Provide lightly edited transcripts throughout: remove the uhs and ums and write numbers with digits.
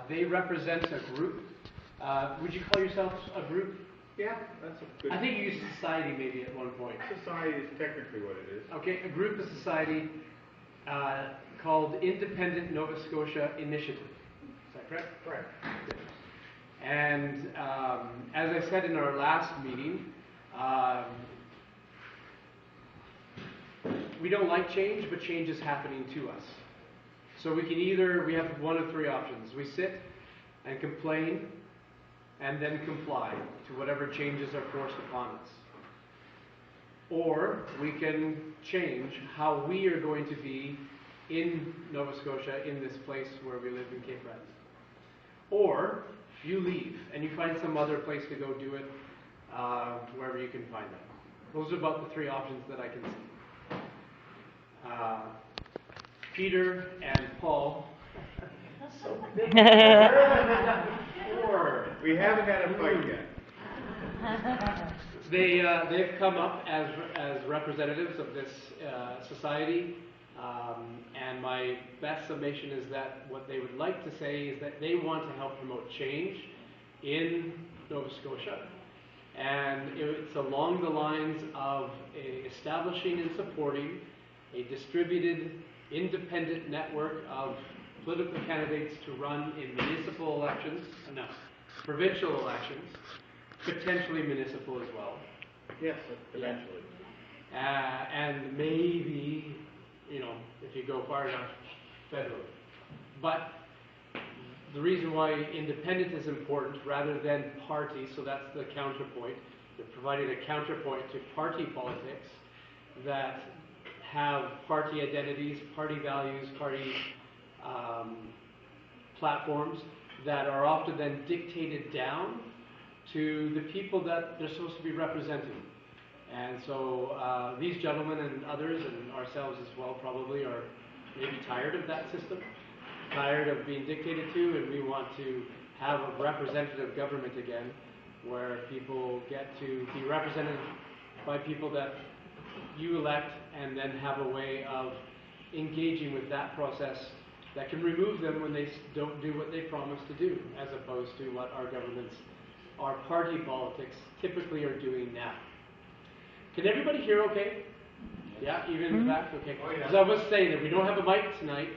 They represent a group. Would you call yourselves a group? Yeah, that's a good. I think you used society maybe at one point. Society is technically what it is. Okay, a group, a society called Independent Nova Scotia Initiative. Is that correct? Correct. Yes. And as I said in our last meeting, we don't like change, but change is happening to us. So we have one of three options. We sit and complain and then comply to whatever changes are forced upon us. Or we can change how we are going to be in Nova Scotia, in this place where we live in Cape Breton. Or you leave and you find some other place to go do it, wherever you can find them. Those are about the three options that I can see. Peter and Paul. We haven't had a fight yet. They've come up as representatives of this society, and my best summation is that what they would like to say is that they want to help promote change in Nova Scotia, and it's along the lines of establishing and supporting a distributed, independent network of political candidates to run in provincial elections, potentially municipal as well. Yes, eventually. And maybe, if you go far enough, federally. But the reason why independent is important rather than party, so that's the counterpoint. They're providing a counterpoint to party politics that have party identities, party values, party platforms that are often then dictated down to the people that they're supposed to be representing. And so these gentlemen and others, and ourselves as well probably, are maybe tired of that system, tired of being dictated to, and we want to have a representative government again, where people get to be represented by people that you elect, and then have a way of engaging with that process that can remove them when they don't do what they promise to do, as opposed to what our governments, our party politics, typically are doing now. Can everybody hear okay? Yeah, even in the back? Okay. Oh, yeah. As I was saying, that we don't have a mic tonight,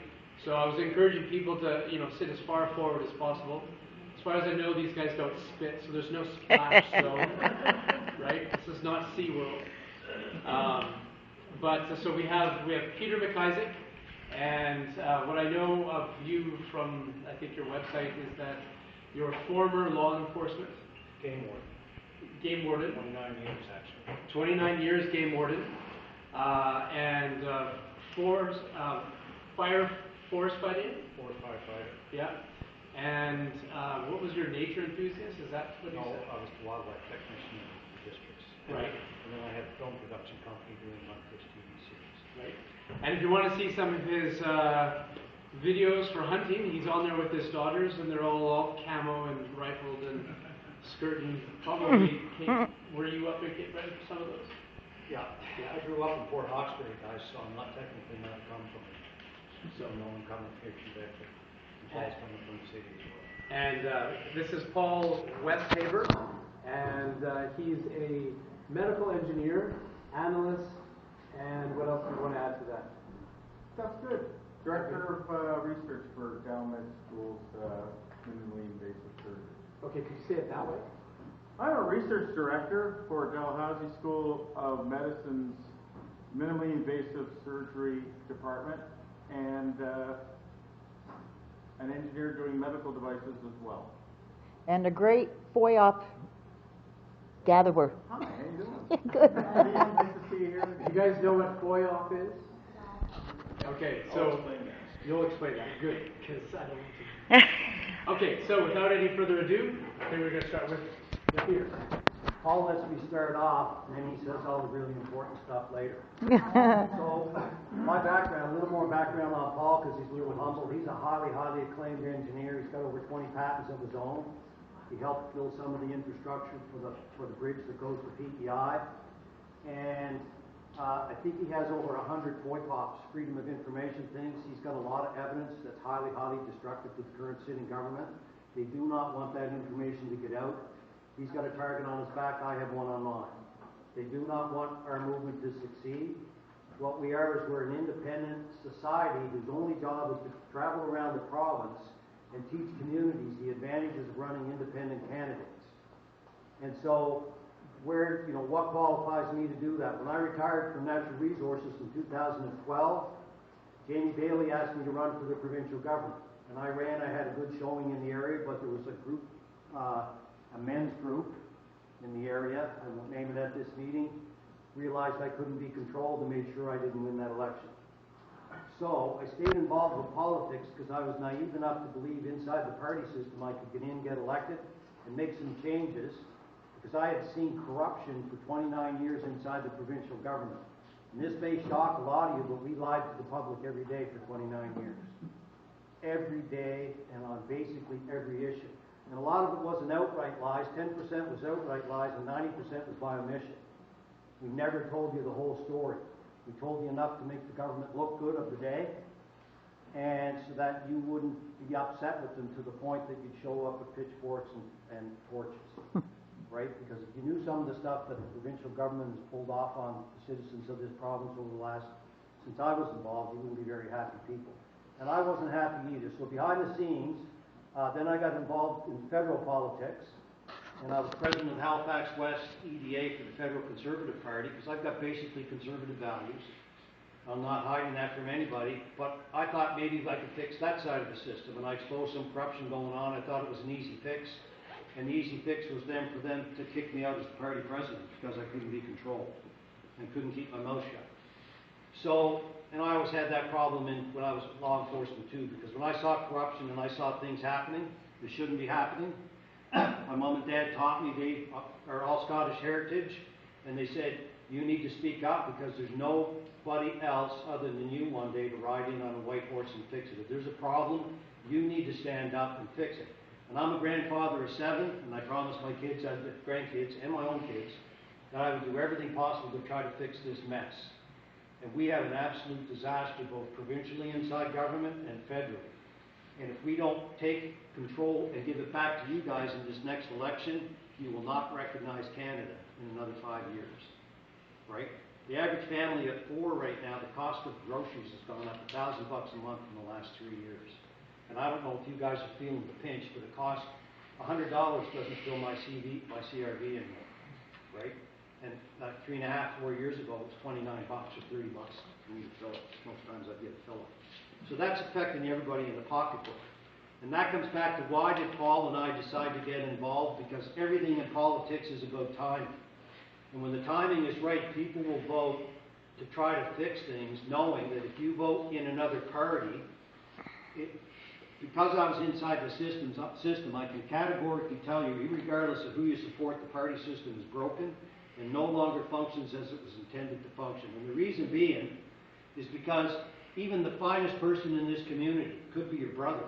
so I was encouraging people to, sit as far forward as possible. As far as I know, these guys don't spit, so there's no splash zone, right? This is not SeaWorld. So we have Peter MacIsaac, and what I know of you from, I think, your website is that you're a former law enforcement game warden. 29 years, actually. 29 years game warden, and forest fighting. Forest firefighter. Yeah. And what was your nature enthusiast? Is that what you said? I was the wildlife technician in the districts. Right. And then I had a film production company doing one-fish TV series. Right. And if you want to see some of his videos for hunting, he's on there with his daughters, and they're all camo and rifled and skirting. Probably, were you up in Cape Breton for some of those? Yeah. I grew up in Port Hawkesbury, guys, so I'm not technically not come from it. So no one coming here from there. Paul's coming from the city as well. And this is Paul Westhaver, and he's a medical engineer, analyst, and what else do you want to add to that? That's good. Director of research for Dow Med School's minimally invasive surgery. Okay, could you say it that way? I'm a research director for Dalhousie School of Medicine's minimally invasive surgery department, and an engineer doing medical devices as well. And a great FOIOP gatherer. Hi, how you doing? Good. Nice to see you here. You guys know what FOIOP is? Okay, so you'll explain that. Good, because I don't want to. Okay, so without any further ado, I think we're going to start with Peter. Paul lets me start off, and then he says all the really important stuff later. So, my background, a little more background on Paul, because he's a little humble. He's a highly, highly acclaimed engineer. He's got over 20 patents of his own. He helped build some of the infrastructure for the bridge that goes to PEI. And I think he has over 100 FOIPOPs, Freedom of Information things. He's got a lot of evidence that's highly, highly destructive to the current sitting government. They do not want that information to get out. He's got a target on his back. I have one on mine. They do not want our movement to succeed. What we are is we're an independent society whose only job is to travel around the province and teach communities the advantages of running independent candidates. And so, what qualifies me to do that? When I retired from Natural Resources in 2012, Jamie Bailey asked me to run for the provincial government. And I ran, I had a good showing in the area, but there was a group, a men's group in the area, I won't name it at this meeting, realized I couldn't be controlled and made sure I didn't win that election. So I stayed involved with politics because I was naive enough to believe inside the party system I could get in, get elected, and make some changes, because I had seen corruption for 29 years inside the provincial government. And this may shock a lot of you, but we lied to the public every day for 29 years. Every day and on basically every issue. And a lot of it wasn't outright lies. 10% was outright lies and 90% was by omission. We never told you the whole story. We told you enough to make the government look good of the day, and so that you wouldn't be upset with them to the point that you'd show up with pitchforks and torches. Right? Because if you knew some of the stuff that the provincial government has pulled off on the citizens of this province over the last, since I was involved, you wouldn't be very happy people. And I wasn't happy either. So behind the scenes, then I got involved in federal politics, and I was president of Halifax West EDA for the Federal Conservative Party, because I've got basically conservative values. I'm not hiding that from anybody, but I thought maybe I could fix that side of the system, and I exposed some corruption going on. I thought it was an easy fix. And the easy fix was then for them to kick me out as the party president because I couldn't be controlled and couldn't keep my mouth shut. So, and I always had that problem when I was law enforcement too, because when I saw corruption and I saw things happening that shouldn't be happening, my mom and dad taught me they are all Scottish heritage, and they said, you need to speak up because there's nobody else other than you one day to ride in on a white horse and fix it. If there's a problem, you need to stand up and fix it. And I'm a grandfather of 7, and I promised my kids, grandkids, and my own kids, that I would do everything possible to try to fix this mess. And we have an absolute disaster both provincially inside government and federally. And if we don't take control and give it back to you guys in this next election, you will not recognize Canada in another 5 years. Right? The average family of 4 right now, the cost of groceries has gone up $1,000 a month in the last 3 years. And I don't know if you guys are feeling the pinch, but it costs $100 doesn't fill my CRV anymore, right? And like 3.5, 4 years ago, it was $29 or $30 for me to fill it. Most times I get a fill it. So that's affecting everybody in the pocketbook. And that comes back to why did Paul and I decide to get involved? Because everything in politics is about timing. And when the timing is right, people will vote to try to fix things, knowing that if you vote in another party, because I was inside the system, I can categorically tell you, regardless of who you support, the party system is broken and no longer functions as it was intended to function. And the reason being is because even the finest person in this community could be your brother.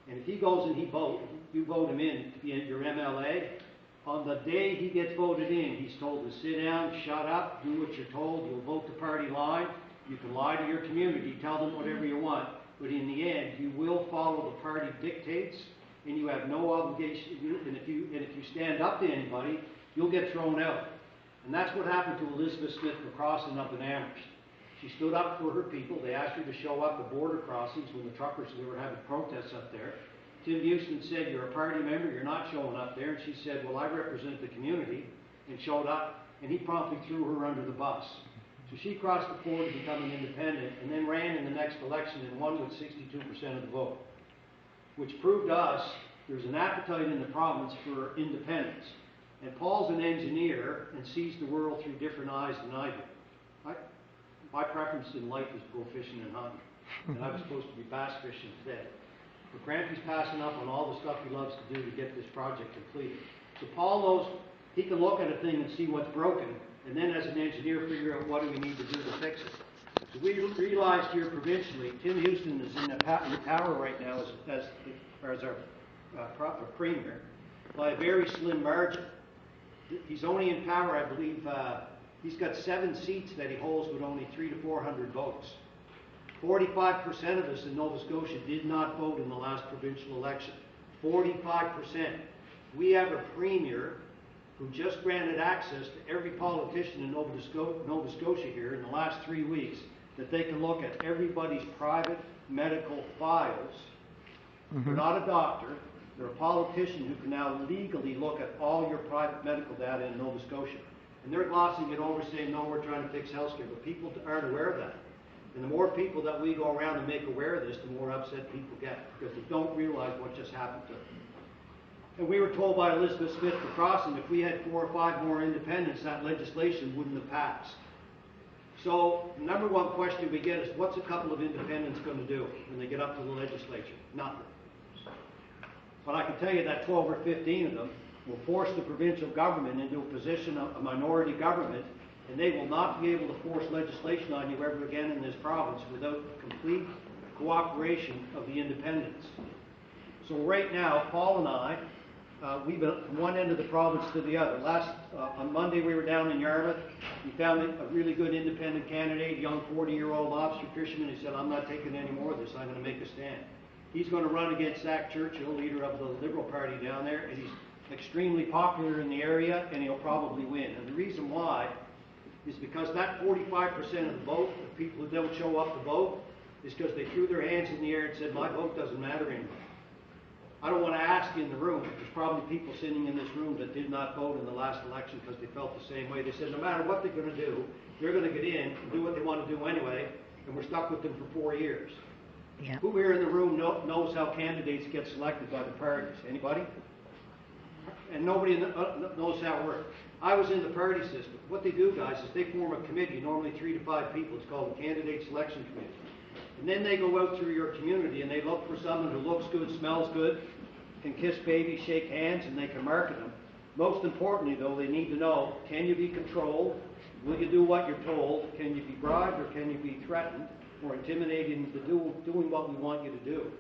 And if he goes and you vote him in to be your MLA, on the day he gets voted in, he's told to sit down, shut up, do what you're told, you'll vote the party line, you can lie to your community, tell them whatever you want. But in the end, you will follow the party dictates, and you have no obligation. And if you stand up to anybody, you'll get thrown out. And that's what happened to Elizabeth Smith McCrossan up in Amherst. She stood up for her people. They asked her to show up at border crossings when the truckers were having protests up there. Tim Houston said, "You're a party member. You're not showing up there." And she said, "Well, I represent the community," and showed up. And he promptly threw her under the bus. So she crossed the floor to become an independent and then ran in the next election and won with 62% of the vote, which proved to us there's an appetite in the province for independence. And Paul's an engineer and sees the world through different eyes than I do. My preference in life is to go fishing and hunting, and I was supposed to be bass fishing today. But Grampy's passing up on all the stuff he loves to do to get this project completed. So Paul knows he can look at a thing and see what's broken, and then as an engineer figure out what do we need to do to fix it. So we realized here provincially, Tim Houston is in power right now as our premier by a very slim margin. He's only in power, I believe, He's got 7 seats that he holds with only 300 to 400 votes. 45% of us in Nova Scotia did not vote in the last provincial election. 45%. We have a premier who just granted access to every politician in Nova Scotia here in the last 3 weeks, that they can look at everybody's private medical files. They're not a doctor, they're a politician who can now legally look at all your private medical data in Nova Scotia. And they're glossing it over, saying, no, we're trying to fix healthcare, but people aren't aware of that. And the more people that we go around and make aware of this, the more upset people get, because they don't realize what just happened to them. And we were told by Elizabeth Smith for Crossing, if we had 4 or 5 more independents, that legislation wouldn't have passed. So, the number one question we get is, what's a couple of independents going to do when they get up to the legislature? Nothing. But I can tell you that 12 or 15 of them will force the provincial government into a position of a minority government, and they will not be able to force legislation on you ever again in this province without complete cooperation of the independents. So right now, Paul and I, we've been from one end of the province to the other. On Monday we were down in Yarmouth. We found a really good independent candidate, young 40-year-old lobster fisherman. He said, I'm not taking any more of this, I'm going to make a stand. He's going to run against Zach Churchill, leader of the Liberal Party down there, and he's extremely popular in the area, and he'll probably win. And the reason why is because that 45% of the vote, the people who don't show up to vote, is because they threw their hands in the air and said, my vote doesn't matter anymore. I don't want to ask you in the room, there's probably people sitting in this room that did not vote in the last election because they felt the same way. They said no matter what they're going to do, they're going to get in and do what they want to do anyway, and we're stuck with them for 4 years. Yeah. Who here in the room knows how candidates get selected by the parties? Anybody? And nobody knows how it works. I was in the party system. What they do, guys, is they form a committee, normally 3 to 5 people. It's called the Candidate Selection Committee. And then they go out through your community and they look for someone who looks good, smells good, can kiss babies, shake hands, and they can market them. Most importantly, though, they need to know, can you be controlled? Will you do what you're told? Can you be bribed or can you be threatened or intimidated into doing what we want you to do?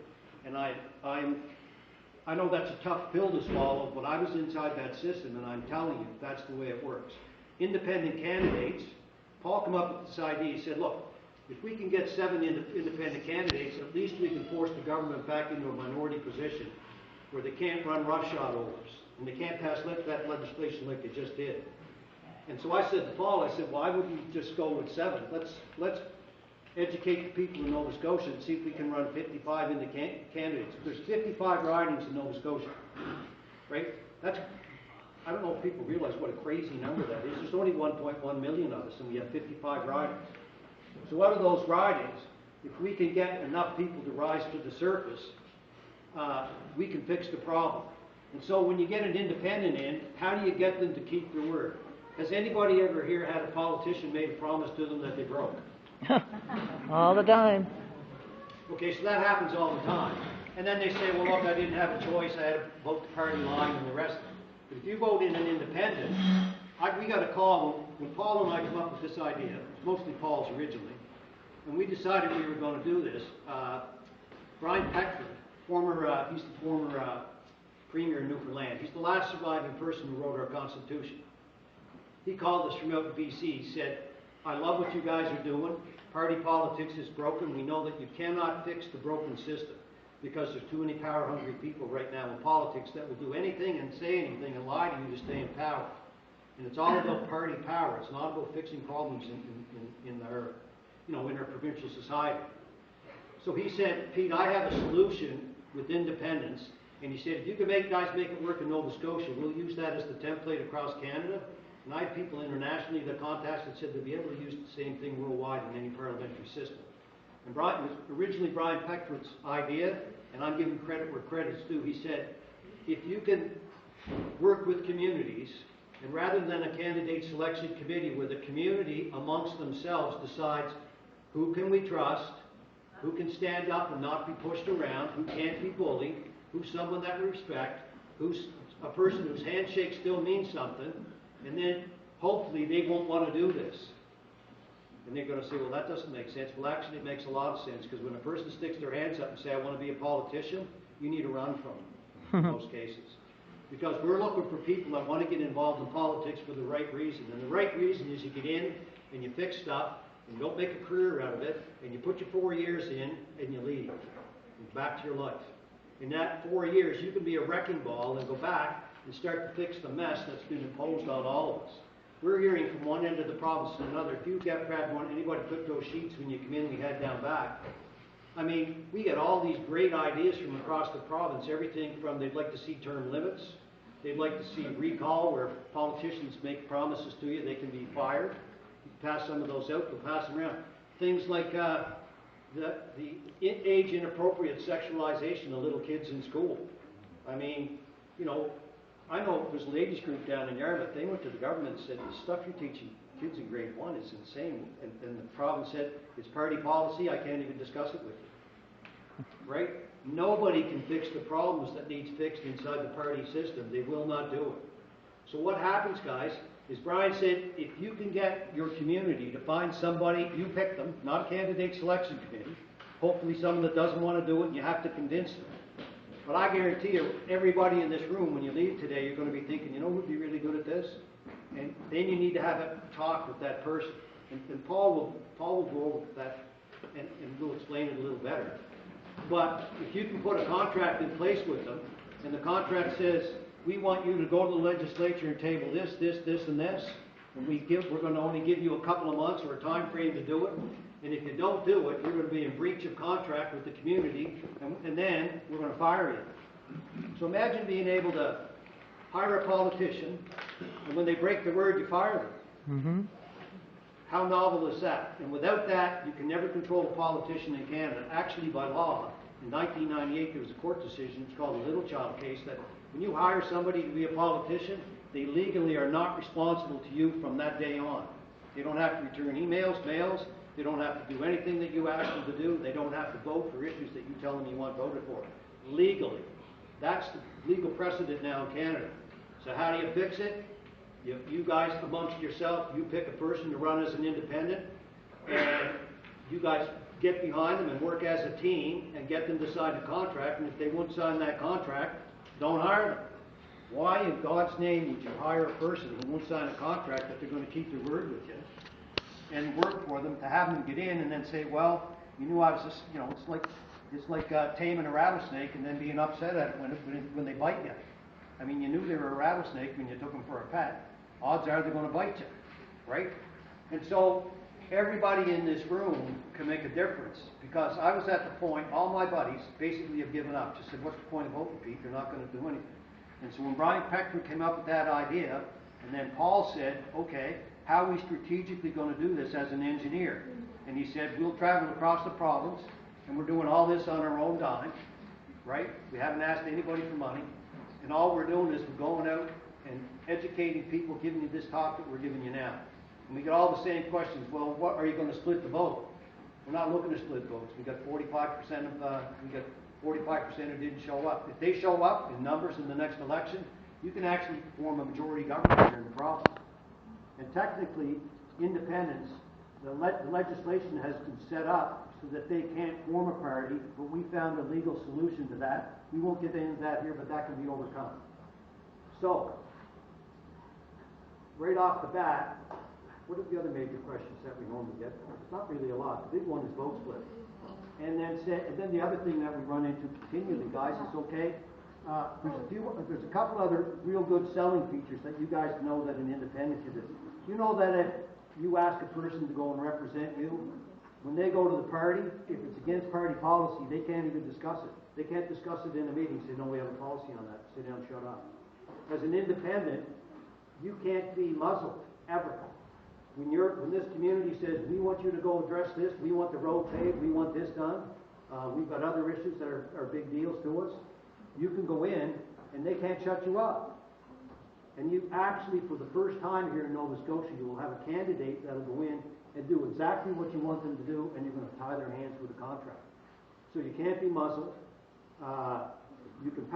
And I know that's a tough pill to swallow, but I was inside that system and I'm telling you, that's the way it works. Independent candidates, Paul came up with this idea. He said, look, if we can get 7 independent candidates, at least we can force the government back into a minority position where they can't run roughshod over us and they can't pass that legislation like they just did. And so I said to Paul, I said, why wouldn't we just go with 7? Let's educate the people in Nova Scotia and see if we can run 55 candidates. There's 55 ridings in Nova Scotia, right? I don't know if people realize what a crazy number that is. There's only 1.1 million of us and we have 55 ridings. So out of those ridings, if we can get enough people to rise to the surface, we can fix the problem. And so when you get an independent in, how do you get them to keep their word? Has anybody ever here had a politician made a promise to them that they broke? All the time. Okay, so that happens all the time. And then they say, well, look, I didn't have a choice. I had to vote the party line and the rest of it. But if you vote in an independent, we got a call when Paul and I came up with this idea. It was mostly Paul's originally. And we decided we were going to do this. Brian Peckford, he's the former Premier of Newfoundland. He's the last surviving person who wrote our Constitution. He called us from out in BC. He said, I love what you guys are doing. Party politics is broken. We know that you cannot fix the broken system because there's too many power-hungry people right now in politics that will do anything and say anything and lie to you to stay in power. And it's all about party power. It's not about fixing problems in our provincial society. So he said, Pete, I have a solution with independence. And he said, if you can guys make it work in Nova Scotia, we'll use that as the template across Canada. And I have people internationally that contacted said they'll be able to use the same thing worldwide in any parliamentary system. And it was originally Brian Peckford's idea, and I'm giving credit where credit's due. He said, if you can work with communities, and rather than a candidate selection committee where the community amongst themselves decides who can we trust, who can stand up and not be pushed around, who can't be bullied, who's someone that we respect, who's a person whose handshake still means something, and then hopefully they won't want to do this. And they're going to say, well, that doesn't make sense. Well, actually, it makes a lot of sense, because when a person sticks their hands up and say, I want to be a politician, you need to run from them in most cases. Because we're looking for people that want to get involved in politics for the right reason. And the right reason is you get in and you fix stuff and you don't make a career out of it and you put your 4 years in and you leave. And back to your life. In that 4 years, you can be a wrecking ball and go back and start to fix the mess that's been imposed on all of us. We're hearing from one end of the province to another. If you had anybody put those sheets when you come in, we had down back. I mean, we get all these great ideas from across the province. Everything from they'd like to see term limits. They'd like to see recall, where politicians make promises to you, they can be fired. You pass some of those out, they'll pass them around. Things like the age-inappropriate sexualization of little kids in school. I mean, you know, I know there's a ladies group down in Yarmouth. They went to the government and said, the stuff you're teaching kids in grade 1 is insane. And the province said, it's party policy, I can't even discuss it with you. Right? Nobody can fix the problems that needs fixed inside the party system. They will not do it. So what happens, guys, is Brian said, if you can get your community to find somebody, you pick them, not a candidate selection committee, hopefully someone that doesn't want to do it, and you have to convince them. But I guarantee you, everybody in this room, when you leave today, you're going to be thinking, you know who'd be really good at this? And then you need to have a talk with that person. And Paul will go over that, and we'll explain it a little better. But if you can put a contract in place with them, and the contract says, we want you to go to the legislature and table this, and this, and we're going to only give you a couple of months or a time frame to do it, and if you don't do it, you're going to be in breach of contract with the community, and then we're going to fire you. So imagine being able to hire a politician, and when they break the word, you fire them. Mm-hmm. How novel is that? And without that, you can never control a politician in Canada. Actually, by law, in 1998, there was a court decision, it's called the Little Child case, that when you hire somebody to be a politician, they legally are not responsible to you from that day on. They don't have to return emails, mails. They don't have to do anything that you ask them to do. They don't have to vote for issues that you tell them you want voted for. Legally. That's the legal precedent now in Canada. So how do you fix it? You guys, amongst yourself, you pick a person to run as an independent, and you guys get behind them and work as a team and get them to sign a contract, and if they won't sign that contract, don't hire them. Why in God's name would you hire a person who won't sign a contract that they're going to keep their word with you and work for them, to have them get in and then say, well, you knew I was just, you know, it's like taming a rattlesnake and then being upset at it when they bite you. I mean, you knew they were a rattlesnake when you took them for a pet. Odds are they're going to bite you, right? And so everybody in this room can make a difference, because I was at the point, all my buddies basically have given up. Just said, what's the point of voting, Pete? They're not going to do anything. And so when Brian Peckford came up with that idea, and then Paul said, okay, how are we strategically going to do this as an engineer? And he said, we'll travel across the province, and we're doing all this on our own dime, right? We haven't asked anybody for money. And all we're doing is we're going out and educating people, giving you this talk that we're giving you now. And we get all the same questions. Well, what are you going to split the vote? We're not looking to split votes. We got 45% who didn't show up. If they show up in numbers in the next election, you can actually form a majority government here in the province. And technically, independents, the legislation has been set up so that they can't form a party, but we found a legal solution to that. We won't get into that here, but that can be overcome. So, right off the bat, what are the other major questions that we normally get? It's not really a lot. The big one is vote split. And then the other thing that we run into continually, guys, is okay. There's a couple other real good selling features that you guys know that an independent can do. You know that if you ask a person to go and represent you, when they go to the party, if it's against party policy, they can't even discuss it. They can't discuss it in a meeting. Say, no, we have a policy on that. Sit down, shut up. As an independent, you can't be muzzled, ever. When this community says, we want you to go address this, we want the road paved, we want this done, we've got other issues that are big deals to us, you can go in and they can't shut you up. And you actually, for the first time here in Nova Scotia, you will have a candidate that will go in and do exactly what you want them to do, and you're going to tie their hands with a contract. So you can't be muzzled. You can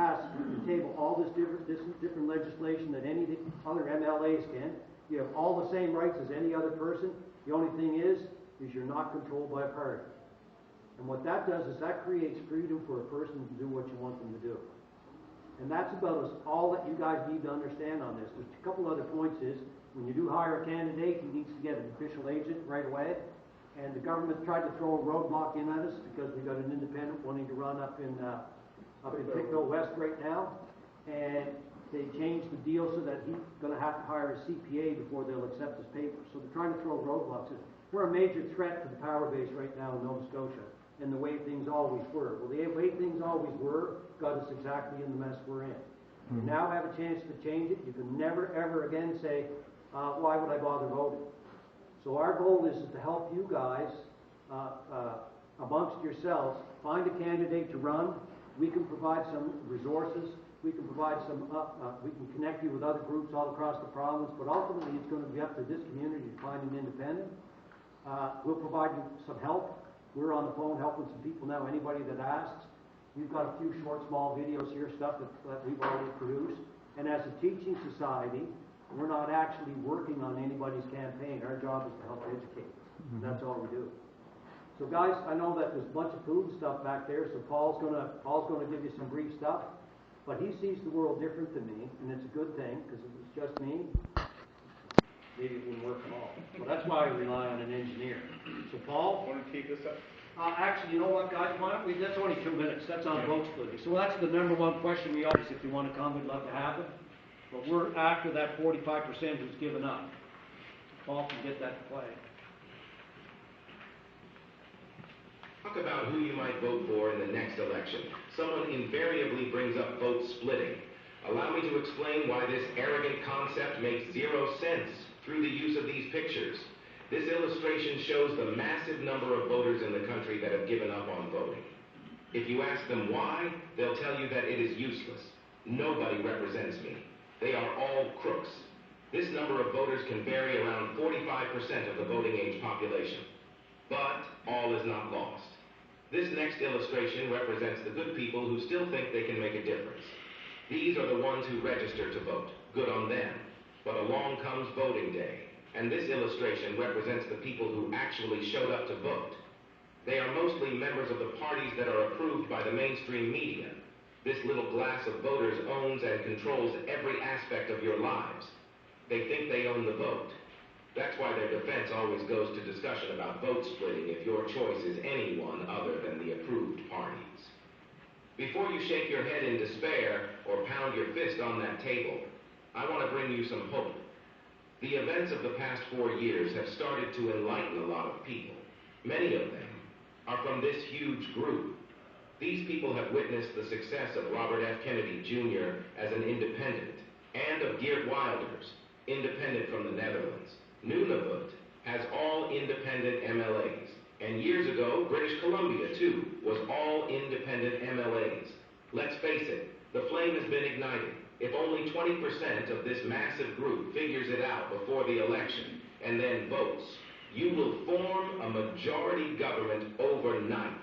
table all this different legislation that any other MLAs can. You have all the same rights as any other person. The only thing is you're not controlled by a party. And what that does is that creates freedom for a person to do what you want them to do. And And that's about all that you guys need to understand on this. There's a couple other points is, when you do hire a candidate, he needs to get an official agent right away. And the government tried to throw a roadblock in at us because we got an independent wanting to run up in Pictou West right now. And they changed the deal so that he's going to have to hire a CPA before they'll accept his papers. So they're trying to throw roadblocks in. We're a major threat to the power base right now in Nova Scotia, and the way things always were. Well, the way things always were got us exactly in the mess we're in. You now have a chance to change it. You can never, ever again say, why would I bother voting? So our goal is to help you guys, amongst yourselves, find a candidate to run. We can provide some resources. We can provide some, we can connect you with other groups all across the province, but ultimately it's going to be up to this community to find an independent. We'll provide you some help. We're on the phone helping some people now, anybody that asks. We've got a few short, small videos here, stuff that we've already produced. And as a teaching society, we're not actually working on anybody's campaign. Our job is to help educate. And that's all we do. So guys, I know that there's a bunch of food and stuff back there, so Paul's gonna give you some brief stuff. But he sees the world different than me, and it's a good thing, because if it was just me, maybe it wouldn't work at all. So that's why I rely on an engineer. So Paul? Want to keep this up? Actually, you know what, guys? Why don't we, that's only 2 minutes. That's on vote splitting. So that's the number one question we always, if you want to come, we'd love to have it. But we're after that 45% who's given up. Paul can get that to play. Talk about who you might vote for in the next election. Someone invariably brings up vote splitting. Allow me to explain why this arrogant concept makes zero sense through the use of these pictures. This illustration shows the massive number of voters in the country that have given up on voting. If you ask them why, they'll tell you that it is useless. Nobody represents me. They are all crooks. This number of voters can vary around 45% of the voting age population. But all is not lost. This next illustration represents the good people who still think they can make a difference. These are the ones who register to vote. Good on them. But along comes voting day, and this illustration represents the people who actually showed up to vote. They are mostly members of the parties that are approved by the mainstream media. This little glass of voters owns and controls every aspect of your lives. They think they own the vote. That's why their defense always goes to discussion about vote splitting if your choice is anyone other than the approved parties. Before you shake your head in despair or pound your fist on that table, I want to bring you some hope. The events of the past 4 years have started to enlighten a lot of people. Many of them are from this huge group. These people have witnessed the success of Robert F. Kennedy Jr. as an independent, and of Geert Wilders, independent from the Netherlands. Nunavut has all independent MLAs. And years ago, British Columbia, too, was all independent MLAs. Let's face it, the flame has been ignited. If only 20% of this massive group figures it out before the election and then votes, you will form a majority government overnight.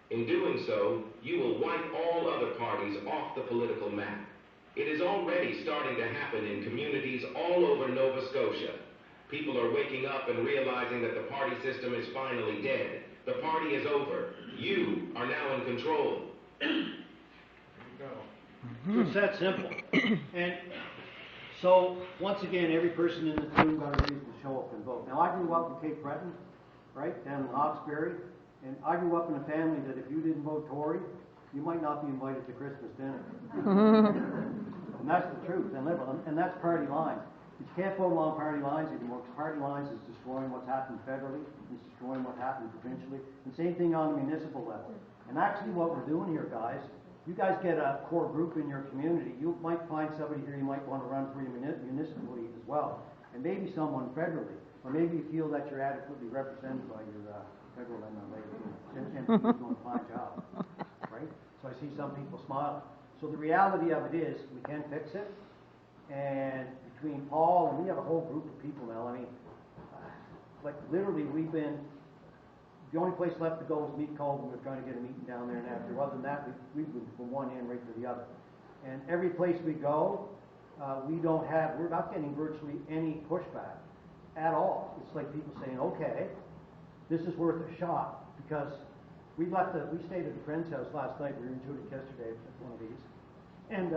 In doing so, you will wipe all other parties off the political map. It is already starting to happen in communities all over Nova Scotia. People are waking up and realizing that the party system is finally dead. The party is over. You are now in control. There you go. So it's that simple. And so, once again, every person in this room got a reason to show up and vote. Now, I grew up in Cape Breton, right, down in Hawkesbury, and I grew up in a family that if you didn't vote Tory, you might not be invited to Christmas dinner. And that's the truth, and that's party lines. But you can't vote along party lines anymore, because party lines is destroying what's happened federally, it's destroying what happened provincially, and same thing on the municipal level. And actually what we're doing here, guys, you guys get a core group in your community, you might find somebody here you might want to run for your municipally as well, and maybe someone federally, or maybe you feel that you're adequately represented by your federal MLA, and you're doing a fine job, right? So I see some people smiling. So the reality of it is, we can fix it, and between Paul, and we have a whole group of people now, I mean, like literally the only place left to go was Meat Cove, and we're trying to get a meeting down there, and after, other than that, we moved from one end right to the other. And every place we go, we're not getting virtually any pushback at all. It's like people saying, okay, this is worth a shot, because we stayed at a friend's house last night, we were in Tudik yesterday at one of these, And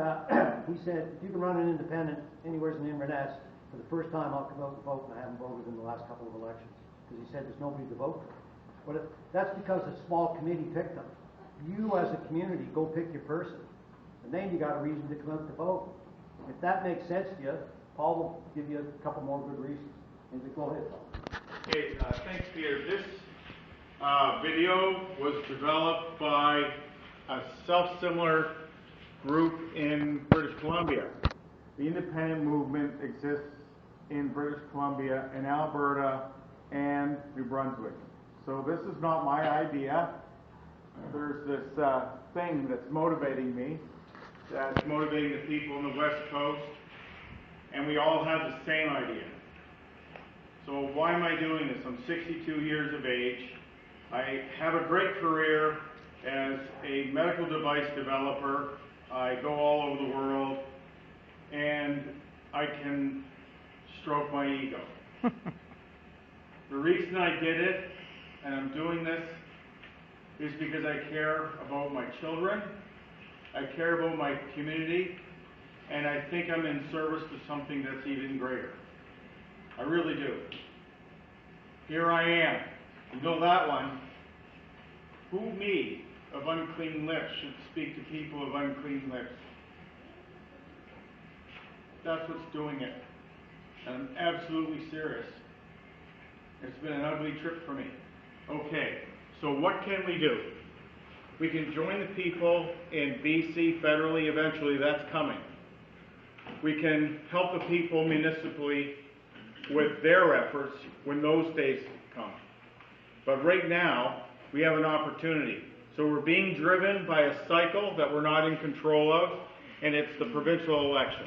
he said, if you can run an independent anywhere in Inverness, for the first time I'll come out and vote, and I haven't voted in the last couple of elections. Because he said there's nobody to vote for. But that's because a small committee picked them. You as a community go pick your person. And then you got a reason to come out to vote. If that makes sense to you, Paul will give you a couple more good reasons. And go ahead, Paul. Okay, thanks, Peter. This video was developed by a self-similar group in British Columbia. The independent movement exists in British Columbia, in Alberta, and New Brunswick. So this is not my idea. There's this thing that's motivating me, that's motivating the people on the West Coast, and we all have the same idea. So why am I doing this? I'm 62 years of age. I have a great career as a medical device developer. I go all over the world, and I can stroke my ego. The reason I did it, and I'm doing this, is because I care about my children, I care about my community, and I think I'm in service to something that's even greater. I really do. Here I am. You know that one. Who, me, of unclean lips, should speak to people of unclean lips? That's what's doing it. And I'm absolutely serious. It's been an ugly trip for me. Okay, so what can we do? We can join the people in BC federally eventually, that's coming. We can help the people municipally with their efforts when those days come. But right now, we have an opportunity. So we're being driven by a cycle that we're not in control of, and it's the provincial election.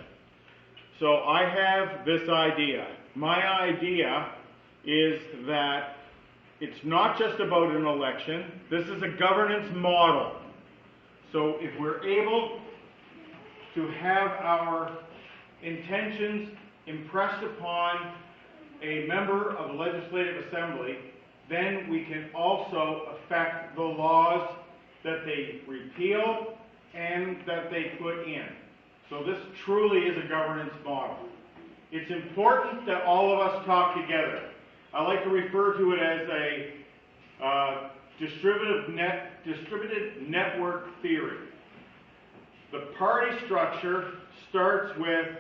So I have this idea. My idea is that it's not just about an election. This is a governance model. So if we're able to have our intentions impressed upon a member of the Legislative Assembly, then we can also affect the laws that they repeal and that they put in. So this truly is a governance model. It's important that all of us talk together. I like to refer to it as a distributed network theory. The party structure starts with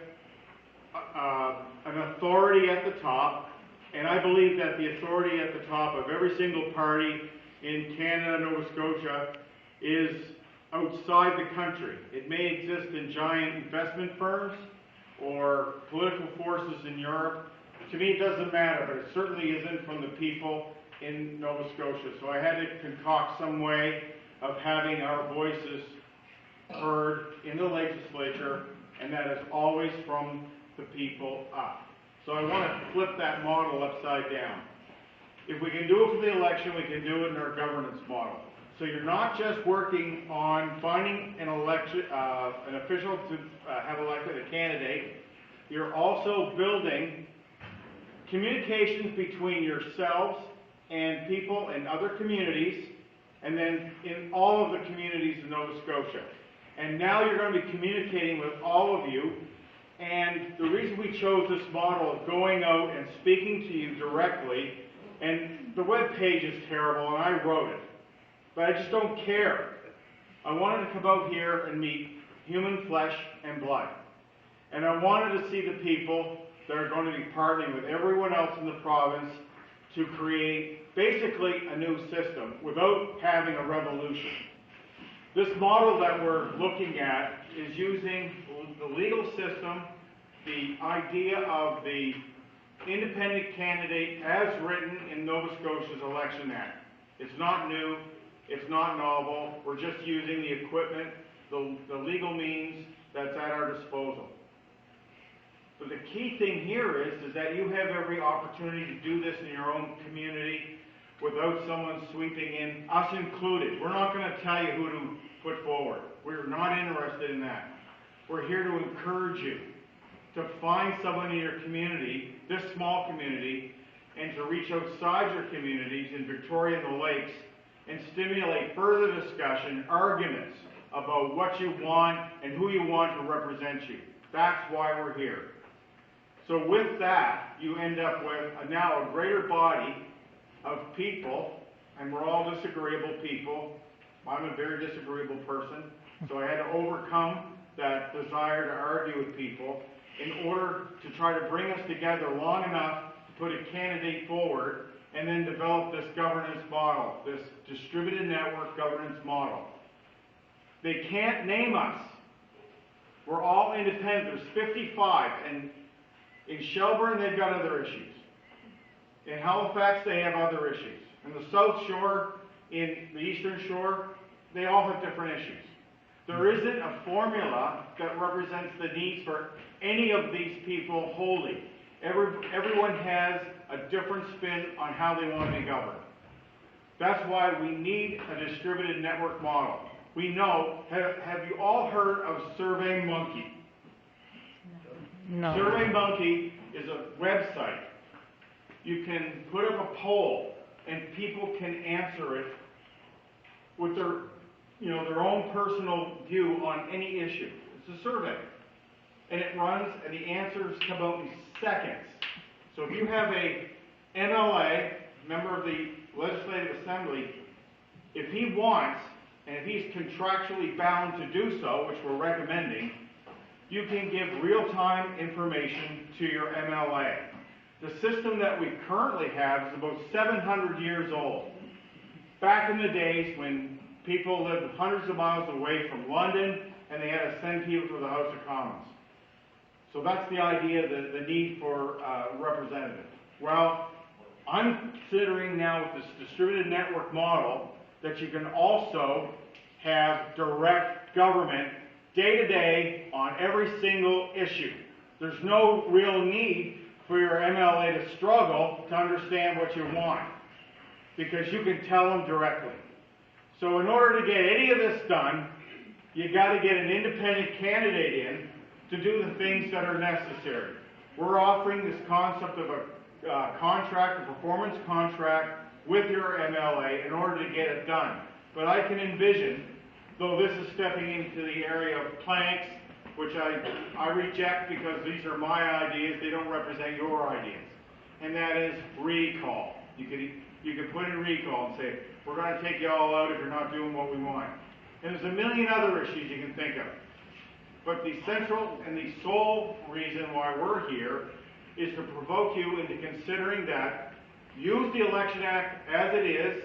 an authority at the top, and I believe that the authority at the top of every single party in Canada, Nova Scotia, is outside the country. It may exist in giant investment firms or political forces in Europe. To me, it doesn't matter, but it certainly isn't from the people in Nova Scotia. So I had to concoct some way of having our voices heard in the legislature, and that is always from the people up. So I want to flip that model upside down. If we can do it for the election, we can do it in our governance model. So you're not just working on finding an election, an official to have elected a candidate. You're also building communications between yourselves and people in other communities, and then in all of the communities in Nova Scotia. And now you're going to be communicating with all of you. And the reason we chose this model of going out and speaking to you directly, and the web page is terrible, and I wrote it, but I just don't care. I wanted to come out here and meet human flesh and blood. And I wanted to see the people that are going to be partnering with everyone else in the province to create basically a new system without having a revolution. This model that we're looking at is using the legal system, the idea of the independent candidate as written in Nova Scotia's Election Act. It's not new, it's not novel, we're just using the equipment, the legal means that's at our disposal. But the key thing here is that you have every opportunity to do this in your own community without someone sweeping in, us included. We're not going to tell you who to put forward. We're not interested in that. We're here to encourage you to find someone in your community, this small community, and to reach outside your communities in Victoria and the Lakes and stimulate further discussion, arguments about what you want and who you want to represent you. That's why we're here. So with that, you end up with now a greater body of people, and we're all disagreeable people. I'm a very disagreeable person, so I had to overcome that desire to argue with people in order to try to bring us together long enough to put a candidate forward and then develop this governance model, this distributed network governance model. They can't name us. We're all independent. There's 55, and in Shelburne they've got other issues. In Halifax they have other issues. In the South Shore, in the Eastern Shore, they all have different issues. There isn't a formula that represents the needs for any of these people wholly. Everyone has a different spin on how they want to be governed. That's why we need a distributed network model. We know, have you all heard of SurveyMonkey? No. SurveyMonkey is a website. You can put up a poll and people can answer it with their own personal view on any issue. It's a survey. And it runs and the answers come out in seconds. So if you have a MLA, member of the Legislative Assembly, if he wants, and if he's contractually bound to do so, which we're recommending, you can give real-time information to your MLA. The system that we currently have is about 700 years old. Back in the days when people lived hundreds of miles away from London and they had to send people to the House of Commons. So that's the idea, the need for a representative. Well, I'm considering now with this distributed network model that you can also have direct government day to day on every single issue. There's no real need for your MLA to struggle to understand what you want, because you can tell them directly. So in order to get any of this done, you got to get an independent candidate in to do the things that are necessary. We're offering this concept of a contract, a performance contract with your MLA in order to get it done. But I can envision, though this is stepping into the area of planks, which I reject because these are my ideas, they don't represent your ideas. And that is recall. You could put in recall and say, we're going to take you all out if you're not doing what we want. And there's a million other issues you can think of. But the central and the sole reason why we're here is to provoke you into considering that, use the Election Act as it is,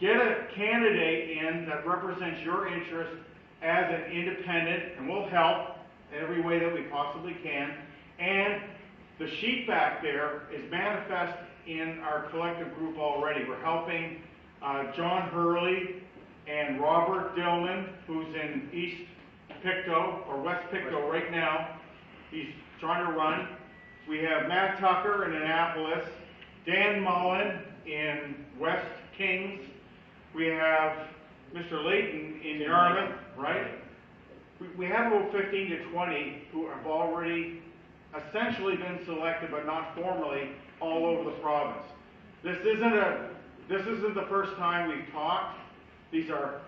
get a candidate in that represents your interest as an independent, and we'll help in every way that we possibly can. And the sheet back there is manifest in our collective group already. We're helping John Hurley and Robert Dillman, who's in East Pictou, or West Pictou right now. He's trying to run. We have Matt Tucker in Annapolis, Dan Mullen in West Kings. We have Mr. Layton in Yarmouth, right? We have about 15 to 20 who have already essentially been selected, but not formally, all over the province. This isn't the first time we've talked. These are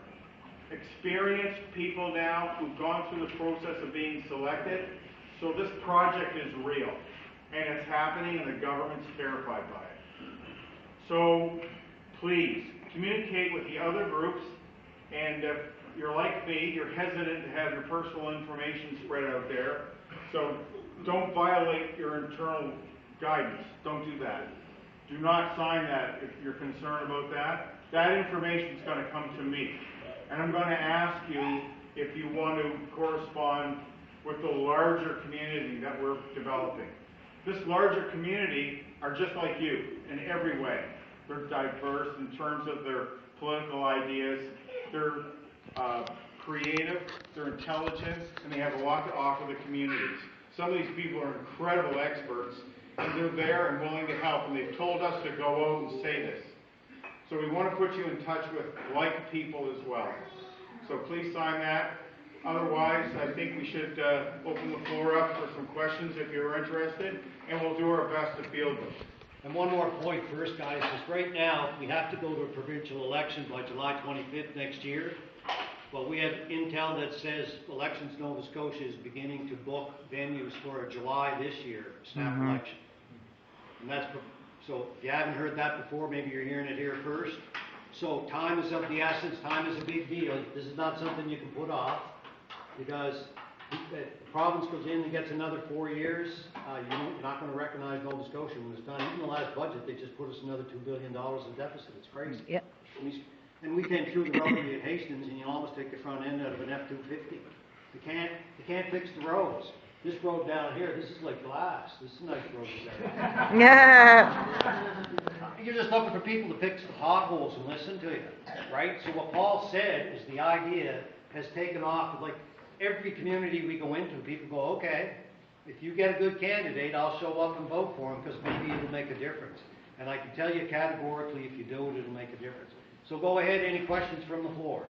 experienced people now who've gone through the process of being selected. So this project is real, and it's happening, and the government's terrified by it. So please communicate with the other groups, and if you're like me, you're hesitant to have your personal information spread out there. So don't violate your internal guidance. Don't do that. Do not sign that if you're concerned about that. That information is going to come to me. And I'm going to ask you if you want to correspond with the larger community that we're developing. This larger community are just like you in every way. They're diverse in terms of their political ideas. They're creative, they're intelligent, and they have a lot to offer the communities. Some of these people are incredible experts, and they're there and willing to help, and they've told us to go out and say this. So we want to put you in touch with like people as well. So please sign that. Otherwise, I think we should open the floor up for some questions if you're interested, and we'll do our best to field them. And one more point first, guys, is right now, we have to go to a provincial election by July 25th next year. But we have intel that says Elections Nova Scotia is beginning to book venues for a July this year snap election. And that's, so if you haven't heard that before, maybe you're hearing it here first. So time is of the essence, time is a big deal. This is not something you can put off, because the province goes in and gets another 4 years, you're not going to recognize Nova Scotia when it's done. Even the last budget, they just put us another $2 billion in deficit. It's crazy. Yep. And we came through the rotary at Hastings, and you almost take the front end out of an F-250. They can't fix the roads. This road down here, this is like glass. This is a nice road there. Yeah. You're just looking for people to fix the potholes and listen to you, right? So what Paul said is the idea has taken off. Like every community we go into, people go, okay, if you get a good candidate, I'll show up and vote for him because maybe it'll make a difference. And I can tell you categorically, if you do it, it'll make a difference. So go ahead, any questions from the floor?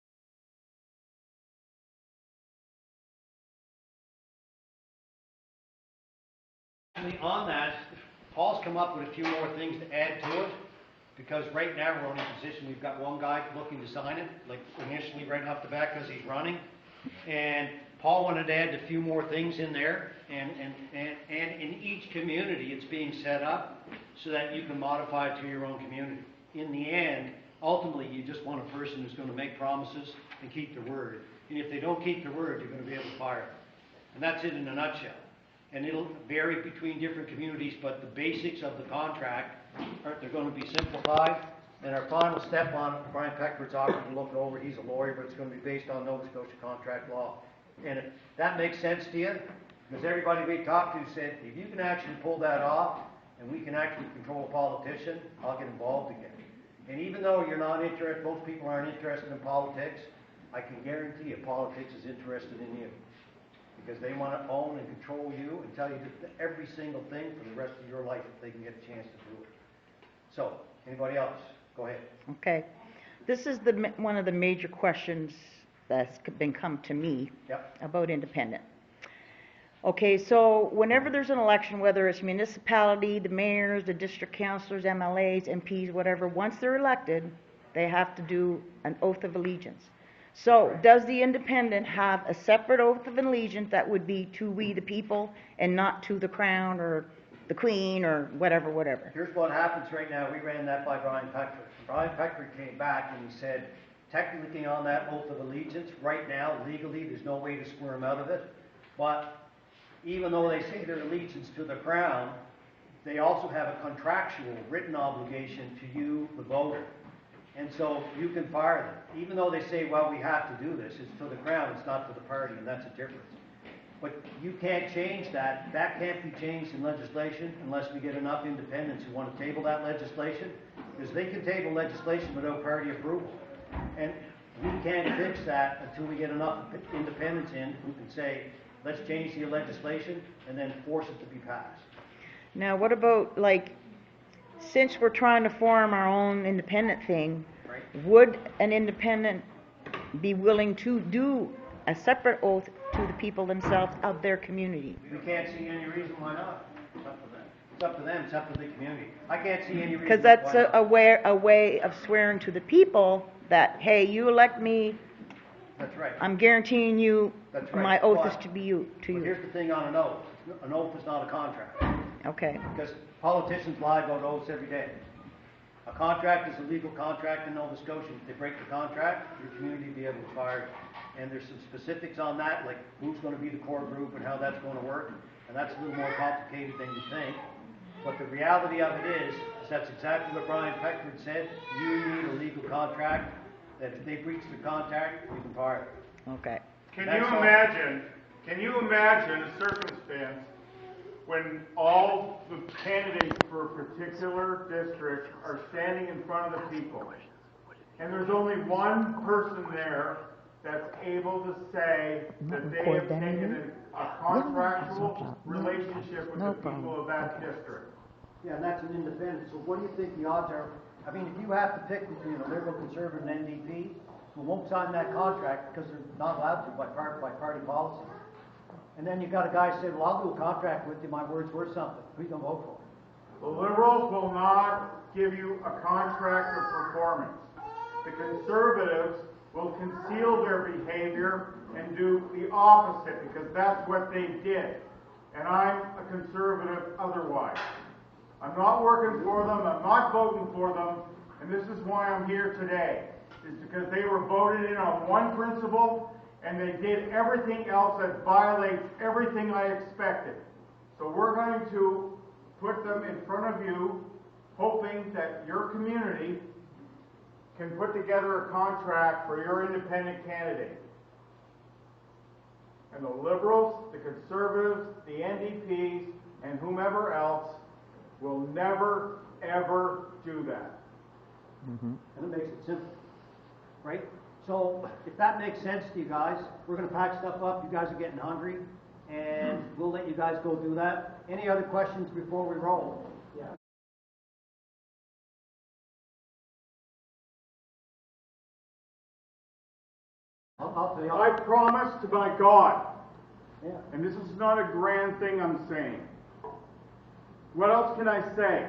On that, Paul's come up with a few more things to add to it, because right now we're in a position, we've got one guy looking to sign it, like initially right off the bat because he's running, and Paul wanted to add a few more things in there, and in each community it's being set up so that you can modify it to your own community. In the end, ultimately you just want a person who's going to make promises and keep their word, and if they don't keep their word, you're going to be able to fire them. And that's it in a nutshell. And it'll vary between different communities, but the basics of the contract, they're going to be simplified. And our final step on it, Brian Peckford's offered to look it over. He's a lawyer, but it's going to be based on Nova Scotia contract law. And if that makes sense to you, because everybody we talked to said, if you can actually pull that off, and we can actually control a politician, I'll get involved again. And even though you're not interested, most people aren't interested in politics, I can guarantee you politics is interested in you. Because they want to own and control you and tell you every single thing for the rest of your life if they can get a chance to do it. So, anybody else? Go ahead. Okay. This is one of the major questions that's been come to me about independent. Okay, so whenever there's an election, whether it's municipality, the mayors, the district councilors, MLAs, MPs, whatever, once they're elected, they have to do an oath of allegiance. So, does the independent have a separate oath of allegiance that would be to we the people and not to the crown or the queen or whatever? Here's what happens right now. We ran that by Brian Peckford. Brian Peckford came back and he said, technically on that oath of allegiance, right now, legally, there's no way to squirm out of it. But even though they say their allegiance to the crown, they also have a contractual written obligation to you, the voter. And so you can fire them. Even though they say, well, we have to do this, it's to the crown, it's not to the party, and that's a difference. But you can't change that. That can't be changed in legislation unless we get enough independents who want to table that legislation, because they can table legislation without party approval. And we can't fix that until we get enough independents in who can say, let's change the legislation and then force it to be passed. Now, what about, like, since we're trying to form our own independent thing, would an independent be willing to do a separate oath to the people themselves of their community? We can't see any reason why not. It's up to them. It's up to them. It's up to the community. I can't see any reason. Because that's a way of swearing to the people that, hey, you elect me. That's right. I'm guaranteeing you my oath is to be you. Here's the thing on an oath. An oath is not a contract. Okay. Because politicians lie about oaths every day. A contract is a legal contract in Nova Scotia. If they break the contract, your community will be able to fire you. And there's some specifics on that, like who's going to be the core group and how that's going to work. And that's a little more complicated than you think. But the reality of it is that's exactly what Brian Peckford said. You need a legal contract that if they breach the contract, you can fire them. Okay. Can you imagine a circumstance when all the candidates for a particular district are standing in front of the people, and there's only one person there that's able to say that they have taken a contractual relationship with the people of that district? Yeah, and that's an independent. So what do you think the odds are? I mean, if you have to pick between a Liberal, Conservative, and NDP, who won't sign that contract because they're not allowed to by party policy. And then you got a guy saying, well, I'll do a contract with you, my word's worth something. Who are you going to vote for? The Liberals will not give you a contract of performance. The Conservatives will conceal their behavior and do the opposite because that's what they did. And I'm a Conservative otherwise. I'm not working for them, I'm not voting for them, and this is why I'm here today. Is because they were voted in on one principle and they did everything else that violates everything I expected. So we're going to put them in front of you, hoping that your community can put together a contract for your independent candidate. And the Liberals, the Conservatives, the NDPs, and whomever else will never, ever do that. And it makes it simple, right? So if that makes sense to you guys, we're going to pack stuff up. You guys are getting hungry, and we'll let you guys go do that. Any other questions before we roll? Yeah. I'll tell you. I promise to my God, Yeah. and this is not a grand thing I'm saying. What else can I say?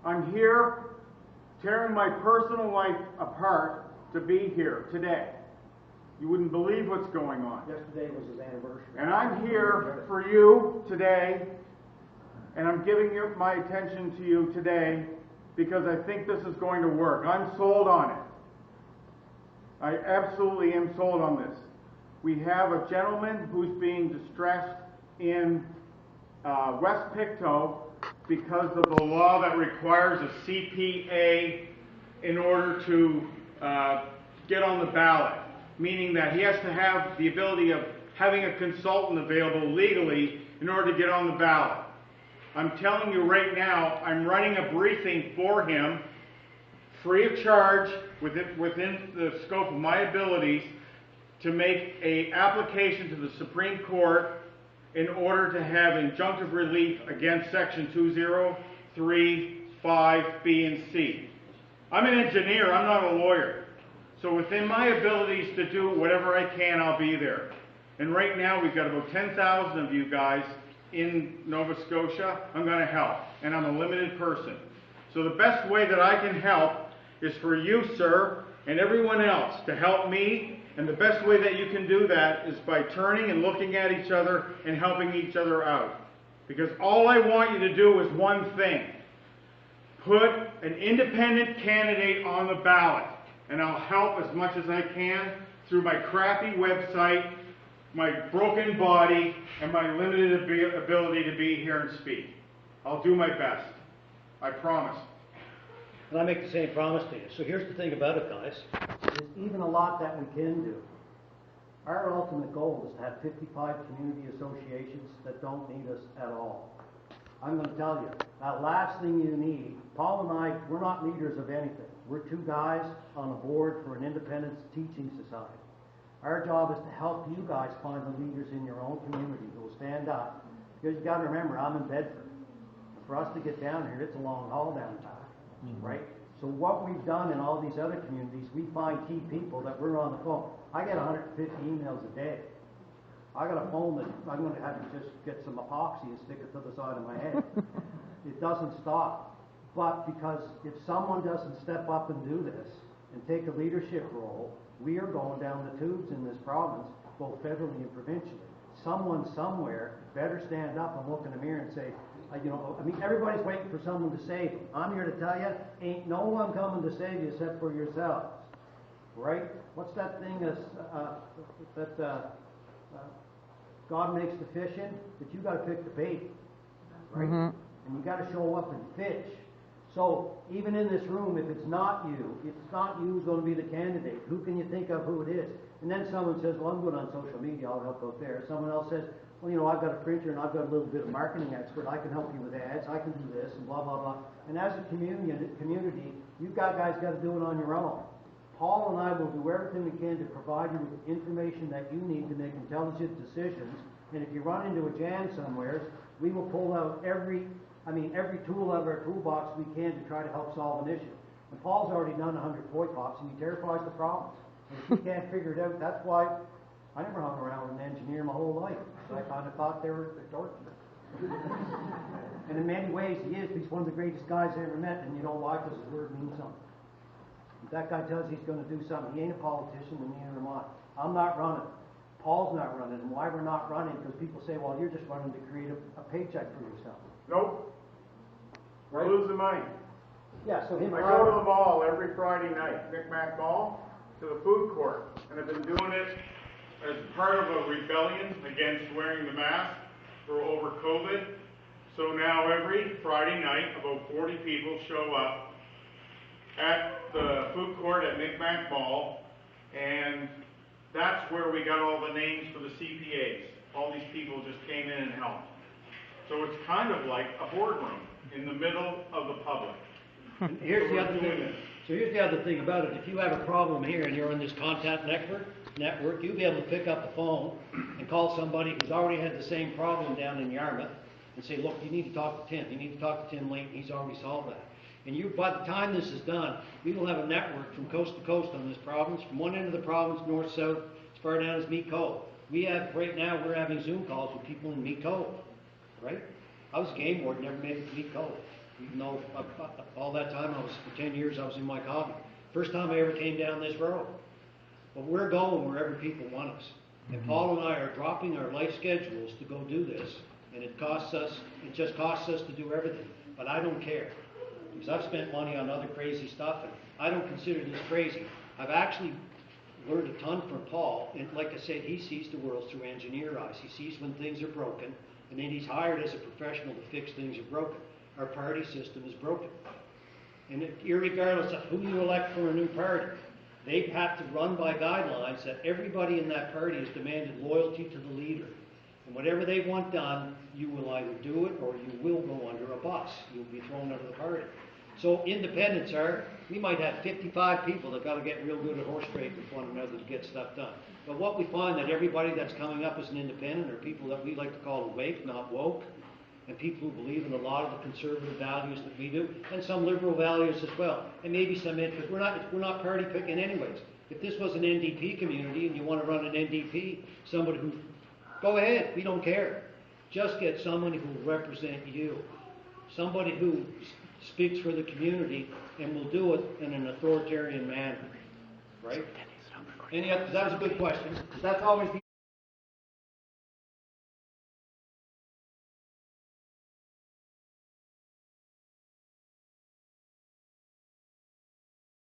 I'm here tearing my personal life apart to be here today. You wouldn't believe what's going on. Yesterday was his anniversary. And I'm here for you today, and I'm giving my attention to you today because I think this is going to work. I'm sold on it. I absolutely am sold on this. We have a gentleman who's being distressed in West Pictou because of the law that requires a CPA in order to get on the ballot, meaning that he has to have the ability of having a consultant available legally in order to get on the ballot. I'm telling you right now, I'm running a briefing for him, free of charge, within the scope of my abilities, to make an application to the Supreme Court in order to have injunctive relief against Section 203, 5, B, and C. I'm an engineer, I'm not a lawyer. So within my abilities to do whatever I can, I'll be there. And right now we've got about 10,000 of you guys in Nova Scotia. I'm going to help, and I'm a limited person. So the best way that I can help is for you, sir, and everyone else to help me, and the best way that you can do that is by turning and looking at each other and helping each other out. Because all I want you to do is one thing. Put an independent candidate on the ballot, and I'll help as much as I can through my crappy website, my broken body, and my limited ability to be here and speak. I'll do my best. I promise. And I make the same promise to you. So here's the thing about it, guys. There's even a lot that we can do. Our ultimate goal is to have 55 community associations that don't need us at all. I'm going to tell you, that last thing you need, Paul and I, we're not leaders of anything. We're two guys on a board for an independence teaching society. Our job is to help you guys find the leaders in your own community who will stand up. Because you got to remember, I'm in Bedford. For us to get down here, it's a long haul down back, right? So what we've done in all these other communities, we find key people that we're on the phone. I get 150 emails a day. I got a phone that I'm going to have to just get some epoxy and stick it to the side of my head. It doesn't stop. But because if someone doesn't step up and do this and take a leadership role, we are going down the tubes in this province, both federally and provincially. Someone somewhere better stand up and look in the mirror and say, everybody's waiting for someone to save them. I'm here to tell you, ain't no one coming to save you except for yourselves. Right? What's that thing God makes the fish in? But you got to pick the bait. Right? And you got to show up and fish. So even in this room, if it's not you who's going to be the candidate. Who can you think of who it is? And then someone says, well, I'm good on social media, I'll help out there. Someone else says, well, I've got a printer and I've got a little bit of marketing expert, I can help you with ads, I can do this, and blah, blah, blah. And as a community, you guys got to do it on your own. Paul and I will do everything we can to provide you with the information that you need to make intelligent decisions. And if you run into a jam somewhere, we will pull out every tool out of our toolbox we can to try to help solve an issue. And Paul's already done 100 FOI pops, and he terrifies the problems. And if he can't figure it out, that's why I never hung around with an engineer my whole life. So I kind of thought they were tortured. And in many ways, he is. He's one of the greatest guys I ever met, and you know why? Because his word means something. If that guy tells you he's going to do something, he ain't a politician, and neither am I. I'm not running. Paul's not running. And why we're not running? Because people say, well, you're just running to create a paycheck for yourself. Nope. We're Right? losing money. Yeah, so him I go to the mall every Friday night, Micmac Mall, to the food court, and I've been doing it as part of a rebellion against wearing the mask for over COVID. So now every Friday night, about 40 people show up at the food court at Micmac Mall, and that's where we got all the names for the CPAs. All these people just came in and helped. So it's kind of like a boardroom in the middle of the public. And here's the other thing. So here's the other thing about it. If you have a problem here and you're on this contact network, you'll be able to pick up the phone and call somebody who's already had the same problem down in Yarmouth and say, look, you need to talk to Tim. You need to talk to Tim Layton. He's already solved that. And you, by the time this is done, we will have a network from coast to coast on this province, from one end of the province, north, south, as far down as Meat Cove. We have, right now, we're having Zoom calls with people in Meat Cove, right? I was a game warden, never made it to Meat Cove. Even though all that time, for 10 years, I was in my hobby. First time I ever came down this road. But we're going wherever people want us. And Paul and I are dropping our life schedules to go do this. And it just costs us to do everything. But I don't care. Because I've spent money on other crazy stuff, and I don't consider this crazy. I've actually learned a ton from Paul, and like I said, he sees the world through engineer eyes. He sees when things are broken, and then he's hired as a professional to fix things that are broken. Our party system is broken. And irregardless of who you elect for a new party, they have to run by guidelines that everybody in that party has demanded loyalty to the leader. And whatever they want done, you will either do it or you will go under a bus. You'll be thrown out of the party. So independents we might have 55 people that got to get real good at horse trading with one another to get stuff done. But what we find that everybody that's coming up as an independent are people that we like to call awake, not woke, and people who believe in a lot of the conservative values that we do, and some liberal values as well, and maybe some, because we're not party picking anyways. If this was an NDP community and you want to run an NDP, somebody who, go ahead, we don't care. Just get somebody who will represent you, somebody who speaks for the community and will do it in an authoritarian manner, right? That was a good question. That's always